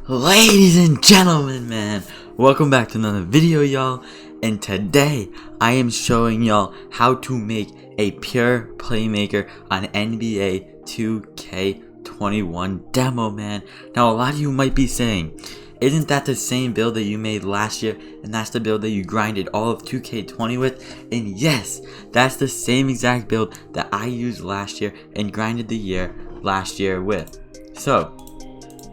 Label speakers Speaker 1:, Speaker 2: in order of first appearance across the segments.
Speaker 1: Ladies and gentlemen, man, welcome back to another video, y'all. And today I am showing y'all how to make a pure playmaker on NBA 2K21 demo, man. Now a lot of you might be saying, isn't that the same build that you made last year, and that's the build that you grinded all of 2K20 with? And yes, that's the same exact build that I used last year and grinded the last year with. So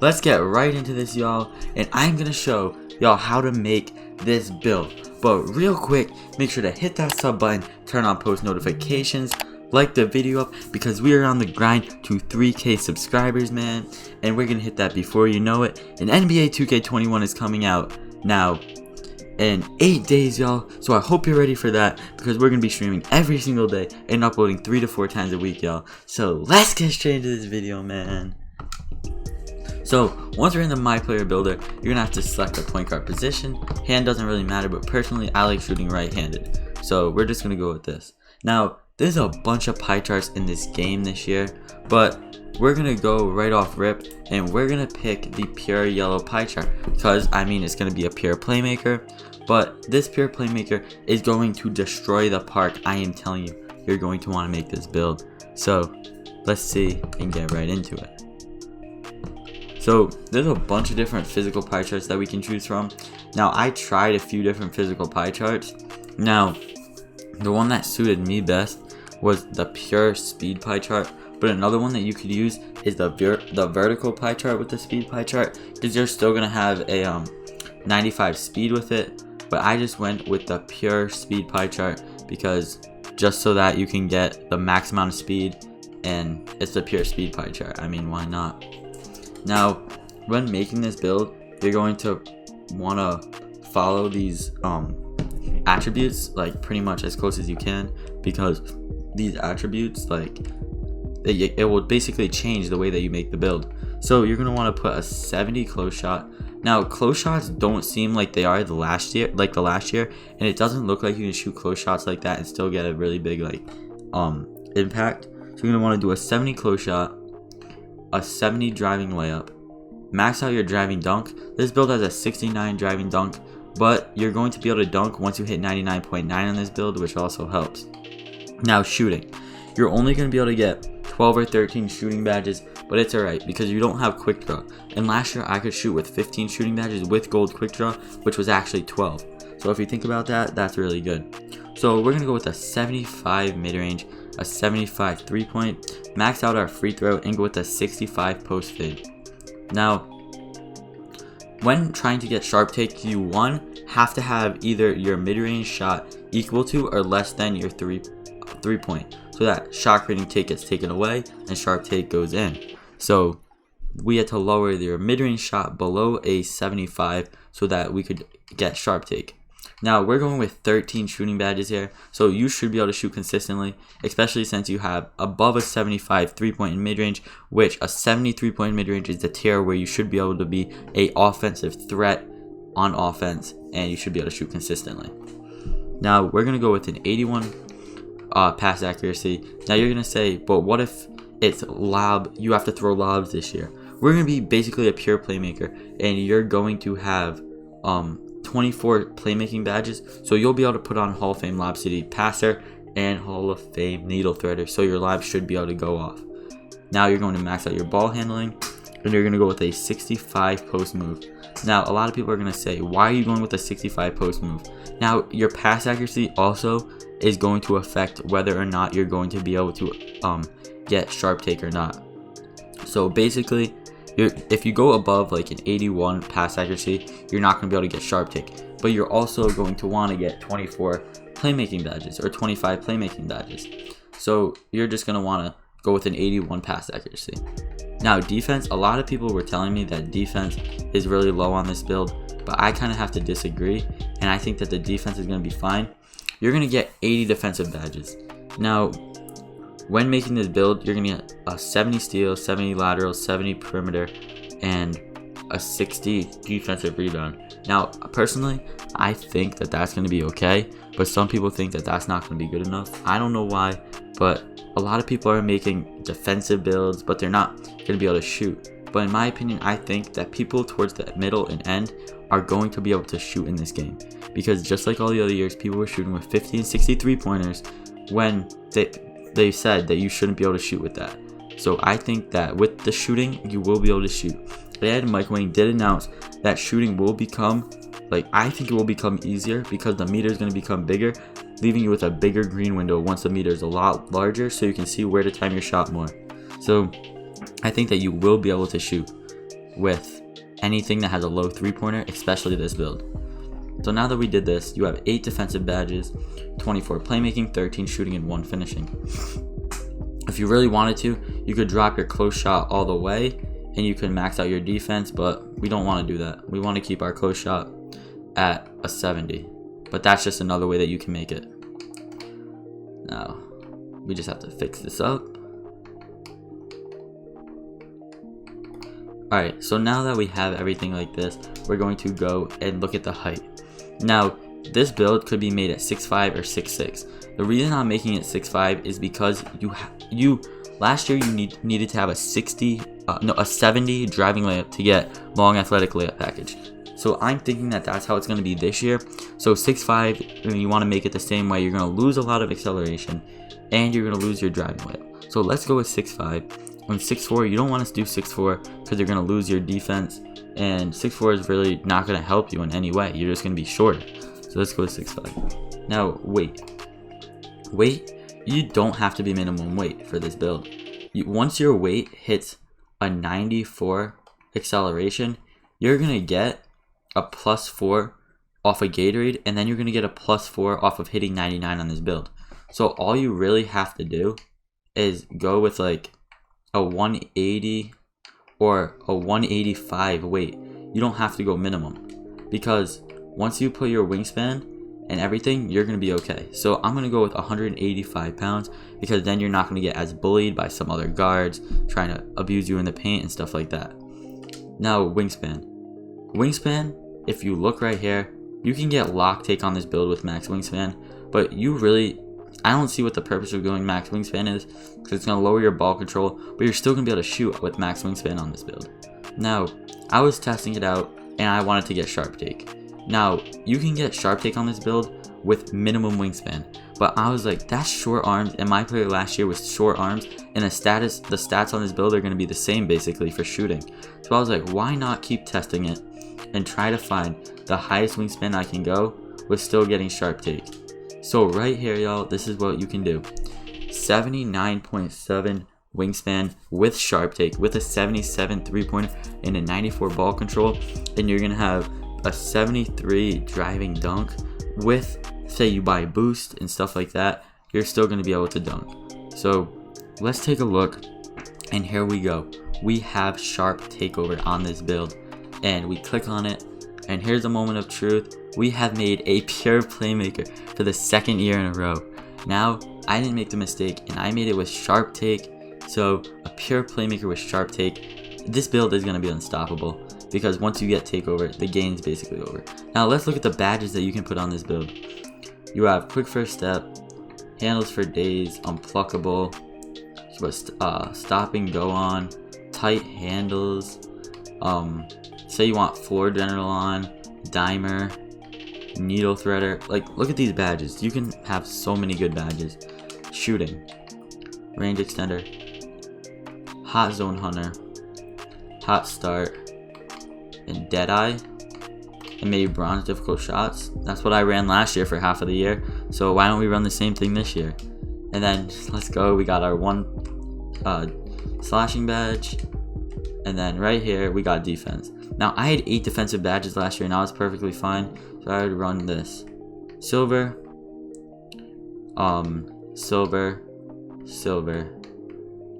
Speaker 1: let's get right into this, y'all, and I'm gonna show y'all how to make this build. But real quick, make sure to hit that sub button, turn on post notifications, like the video up, because we are on the grind to 3K subscribers, man, and we're gonna hit that before you know it. And NBA 2K21 is coming out now in 8 days, y'all, so I hope you're ready for that, because we're gonna be streaming every single day and uploading 3 to 4 times a week, y'all. So let's get straight into this video, man. So once you're in the My Player Builder, you're gonna have to select the point guard position. Hand doesn't really matter, but personally I like shooting right-handed, so we're just gonna go with this. Now there's a bunch of pie charts in this game this year, but we're gonna go right off rip and we're gonna pick the pure yellow pie chart, because I mean it's gonna be a pure playmaker, but this pure playmaker is going to destroy the park. I am telling you, you're going to want to make this build. So let's see and get right into it. So there's a bunch of different physical pie charts that we can choose from. Now I tried a few different physical pie charts. Now the one that suited me best was the pure speed pie chart, but another one that you could use is the vertical pie chart with the speed pie chart, because you're still gonna have a 95 speed with it. But I just went with the pure speed pie chart because just so that you can get the max amount of speed, and it's the pure speed pie chart. I mean, why not? Now, when making this build, you're going to want to follow these attributes like pretty much as close as you can, because these attributes, like, it will basically change the way that you make the build. So you're going to want to put a 70 close shot. Now close shots don't seem like they are the last year, and it doesn't look like you can shoot close shots like that and still get a really big impact. So you're going to want to do a 70 close shot, a 70 driving layup, max out your driving dunk. This build has a 69 driving dunk, but you're going to be able to dunk once you hit 99.9 on this build, which also helps. Now shooting, you're only going to be able to get 12 or 13 shooting badges, but it's alright because you don't have quick draw. And last year I could shoot with 15 shooting badges with gold quick draw, which was actually 12. So if you think about that, that's really good. So we're going to go with a 75 mid-range, a 75 3-point, max out our free throw, and go with a 65 post fade. Now, when trying to get sharp take, you have to have either your mid-range shot equal to or less than your three-point, so that shot creating take gets taken away and sharp take goes in. So we had to lower your mid-range shot below a 75 so that we could get sharp take. Now we're going with 13 shooting badges here, so you should be able to shoot consistently, especially since you have above a 75 3-point in mid-range, which a 70 3-point mid-range is the tier where you should be able to be a offensive threat on offense, and you should be able to shoot consistently. Now we're going to go with an 81 pass accuracy. Now you're going to say, but what if it's lob, you have to throw lobs this year? We're going to be basically a pure playmaker, and you're going to have 24 playmaking badges, so you'll be able to put on Hall of Fame Lob City passer and Hall of Fame needle threader, so your lob should be able to go off. Now you're going to max out your ball handling, and you're going to go with a 65 post move. Now a lot of people are going to say, why are you going with a 65 post move? Now your pass accuracy also is going to affect whether or not you're going to be able to get sharp take or not. So basically, if you go above like an 81 pass accuracy, you're not going to be able to get sharp take, but you're also going to want to get 24 playmaking badges or 25 playmaking badges. So you're just going to want to go with an 81 pass accuracy. Now defense, a lot of people were telling me that defense is really low on this build, but I kind of have to disagree, and I think that the defense is going to be fine. You're going to get 80 defensive badges. Now when making this build, you're going to get a 70 steal, 70 lateral, 70 perimeter, and a 60 defensive rebound. Now, personally, I think that that's going to be okay, but some people think that that's not going to be good enough. I don't know why, but a lot of people are making defensive builds, but they're not going to be able to shoot. but in my opinion, I think that people towards the middle and end are going to be able to shoot in this game, because just like all the other years, people were shooting with 50 and 63 pointers when they said that you shouldn't be able to shoot with that. So I think that with the shooting, you will be able to shoot. And Mike Wang did announce that shooting will become, I think it will become easier because the meter is going to become bigger, leaving you with a bigger green window once the meter is a lot larger, so you can see where to time your shot more. So I think that you will be able to shoot with anything that has a low 3-pointer, especially this build. So now that we did this, you have 8 defensive badges, 24 playmaking, 13 shooting, and 1 finishing. If you really wanted to, you could drop your close shot all the way and you can max out your defense, but we don't want to do that. We want to keep our close shot at a 70, but that's just another way that you can make it. Now, we just have to fix this up. Alright, so now that we have everything like this, we're going to go and look at the height. Now, this build could be made at 6'5 or 6'6. The reason I'm making it 6'5 is because last year you needed to have a 70 driving layup to get long athletic layup package. So I'm thinking that that's how it's going to be this year. So 6'5, you want to make it the same way. You're going to lose a lot of acceleration and you're going to lose your driving layup. So let's go with 6'5. On 6'4, you don't want to do 6'4 because you're going to lose your defense, and 6'4 is really not going to help you in any way. You're just going to be shorter. So let's go with 6'5. Now weight, you don't have to be minimum weight for this build. Once your weight hits a 94 acceleration, you're going to get a +4 off of Gatorade, and then you're going to get a +4 off of hitting 99 on this build. So all you really have to do is go with a 180 or a 185 weight. You don't have to go minimum, because once you put your wingspan and everything, you're going to be okay. So I'm going to go with 185 pounds, because then you're not going to get as bullied by some other guards trying to abuse you in the paint and stuff like that. Now wingspan, if you look right here, you can get lock take on this build with max wingspan, but I don't see what the purpose of going max wingspan is, because it's going to lower your ball control, but you're still going to be able to shoot with max wingspan on this build. Now, I was testing it out and I wanted to get sharp take. Now, you can get sharp take on this build with minimum wingspan, but I was like, that's short arms, and my player last year was short arms, and the stats on this build are going to be the same basically for shooting. So I was like, why not keep testing it and try to find the highest wingspan I can go with still getting sharp take. So right here, y'all, this is what you can do. 79.7 wingspan with sharp take, with a 77 3-pointer and a 94 ball control, and you're gonna have a 73 driving dunk with, say you buy boost and stuff like that, you're still gonna be able to dunk. So let's take a look, and here we go. We have sharp takeover on this build, and we click on it, and here's a moment of truth. We have made a pure playmaker for the 2nd year in a row. Now, I didn't make the mistake, and I made it with sharp take. So a pure playmaker with sharp take, this build is going to be unstoppable, because once you get takeover, the game's basically over. Now let's look at the badges that you can put on this build. You have quick first step, handles for days, unpluckable, stop and go on, tight handles, say you want floor general on, dimer, needle threader. Look at these badges. You can have so many good badges. Shooting, range extender, hot zone hunter, hot start, and deadeye, and maybe bronze difficult shots. That's what I ran last year for half of the year, so why don't we run the same thing this year? And then let's go. We got our 1 slashing badge, and then right here we got defense. Now I had 8 defensive badges last year, and I was perfectly fine, so I would run this: silver, silver, silver,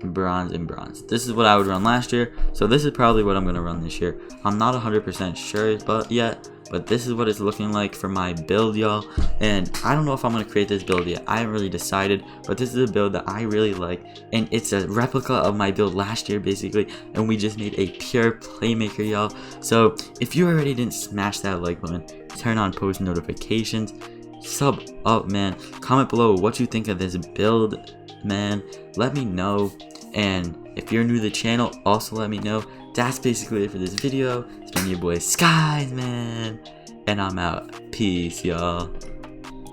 Speaker 1: bronze, and bronze. This is what I would run last year, so this is probably what I'm going to run this year. I'm not 100% sure yet, but this is what it's looking like for my build, y'all. And I don't know if I'm going to create this build yet. I haven't really decided, but this is a build that I really like, and it's a replica of my build last year basically, and we just made a pure playmaker, y'all. So if you already didn't smash that like button, turn on post notifications, sub up, man, comment below what you think of this build, man. Let me know, and if you're new to the channel, also let me know that's basically it for this video. It's been your boy Skies, man, and I'm out. Peace, y'all.